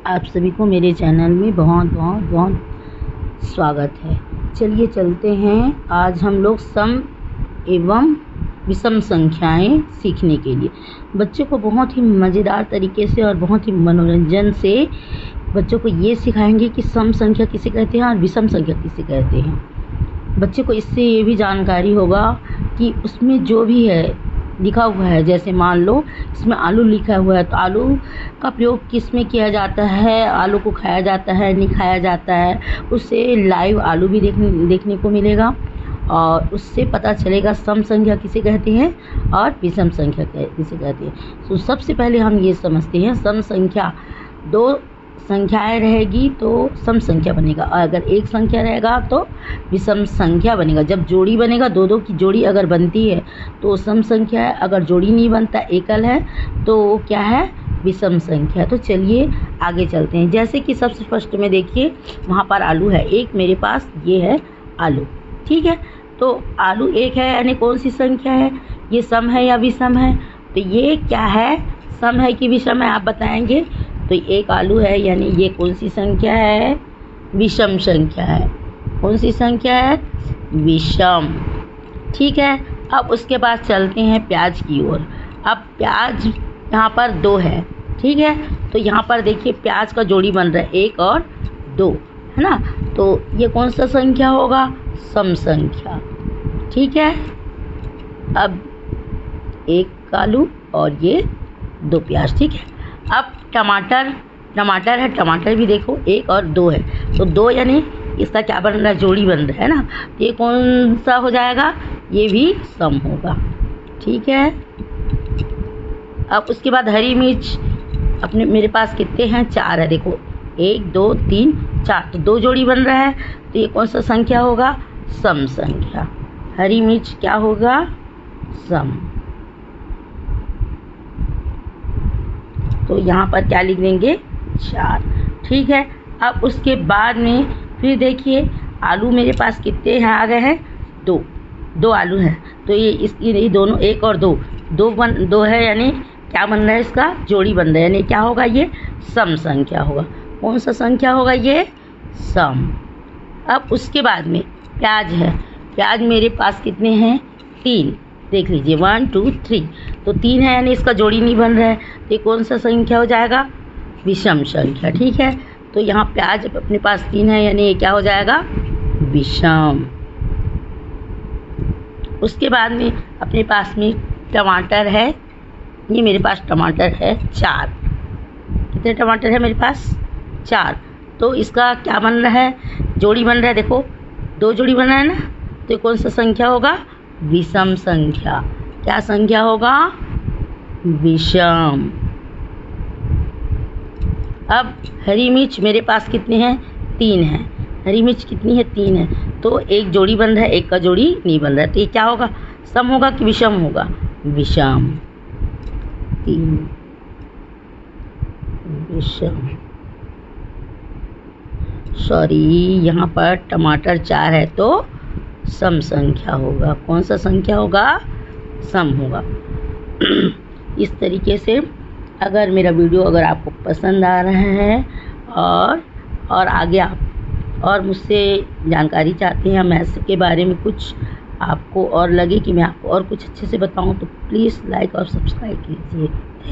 आप सभी को मेरे चैनल में बहुत बहुत बहुत स्वागत है। चलिए चलते हैं। आज हम लोग सम एवं विषम संख्याएं सीखने के लिए बच्चों को बहुत ही मज़ेदार तरीके से और बहुत ही मनोरंजन से बच्चों को ये सिखाएंगे कि सम संख्या किसे कहते हैं और विषम संख्या किसे कहते हैं। बच्चे को इससे ये भी जानकारी होगा कि उसमें जो भी है लिखा हुआ है, जैसे मान लो इसमें आलू लिखा हुआ है तो आलू का प्रयोग किस में किया जाता है, आलू को खाया जाता है नहीं खाया जाता है, उससे लाइव आलू भी देखने को मिलेगा और उससे पता चलेगा सम संख्या किसे कहते हैं और विषम संख्या किसे कहते हैं। तो सबसे पहले हम ये समझते हैं सम संख्या दो संख्याएं रहेगी तो सम संख्या बनेगा और अगर एक संख्या रहेगा तो विषम संख्या बनेगा। जब जोड़ी बनेगा दो की जोड़ी अगर बनती है तो सम संख्या है, अगर जोड़ी नहीं बनता एकल है तो क्या है, विषम संख्या। तो चलिए आगे चलते हैं। जैसे कि सबसे फर्स्ट में देखिए वहाँ पर आलू है, एक मेरे पास ये है आलू, ठीक है। तो आलू एक है यानी कौन सी संख्या है, ये सम है या विषम है। तो ये क्या है, सम है कि विषम है, आप बताएंगे। तो एक आलू है यानी ये कौन सी संख्या है, विषम संख्या है। कौन सी संख्या है, विषम, ठीक है। अब उसके बाद चलते हैं प्याज की ओर। अब प्याज यहाँ पर दो है, ठीक है। तो यहाँ पर देखिए प्याज का जोड़ी बन रहा है एक और दो, है ना। तो ये कौन सा संख्या होगा, सम संख्या, ठीक है। अब एक आलू और ये दो प्याज, ठीक है। अब टमाटर है, टमाटर भी देखो एक और दो है तो दो यानी इसका क्या बन रहा है, जोड़ी बन रहा है ना। ये कौन सा हो जाएगा, ये भी सम होगा, ठीक है। अब उसके बाद हरी मिर्च अपने मेरे पास कितने हैं, चार है, देखो एक दो तीन चार, तो दो जोड़ी बन रहा है तो ये कौन सा संख्या होगा, सम संख्या। हरी मिर्च क्या होगा, सम। तो यहाँ पर क्या लिख देंगे, चार, ठीक है। अब उसके बाद में फिर देखिए आलू मेरे पास कितने हैं, आ गए हैं दो आलू हैं तो ये दोनों एक और दो है यानी क्या बन रहा है, इसका जोड़ी बन रहा है यानी क्या होगा, ये सम संख्या होगा। कौन सा संख्या होगा, ये सम। अब उसके बाद में प्याज है, प्याज मेरे पास कितने हैं, तीन, देख लीजिए 1 2 3, तो तीन है यानी इसका जोड़ी नहीं बन रहा है तो ये कौन सा संख्या हो जाएगा, विषम संख्या, ठीक है। तो यहाँ प्याज अपने पास तीन है यानी ये क्या हो जाएगा, विषम। उसके बाद में अपने पास में टमाटर है, ये मेरे पास टमाटर है चार, कितने टमाटर है मेरे पास, चार। तो इसका क्या बन रहा है, जोड़ी बन रहा है, देखो दो जोड़ी बन रहा है ना, तो ये कौन सा संख्या होगा, विषम संख्या। क्या संख्या होगा, विषम। अब हरी मिर्च मेरे पास कितने हैं, तीन है, हरी मिर्च कितनी है, तीन है, तो एक जोड़ी बन रहा है एक का जोड़ी नहीं बन रहा है तो ये क्या होगा, सम होगा कि विषम होगा, विषम, तीन, विषम। सॉरी यहाँ पर टमाटर चार है तो सम संख्या होगा। कौन सा संख्या होगा, सम होगा। इस तरीके से अगर मेरा वीडियो अगर आपको पसंद आ रहा है और आगे आप और मुझसे जानकारी चाहते हैं मैथ्स के बारे में, कुछ आपको और लगे कि मैं आपको और कुछ अच्छे से बताऊं तो प्लीज़ लाइक और सब्सक्राइब कीजिए।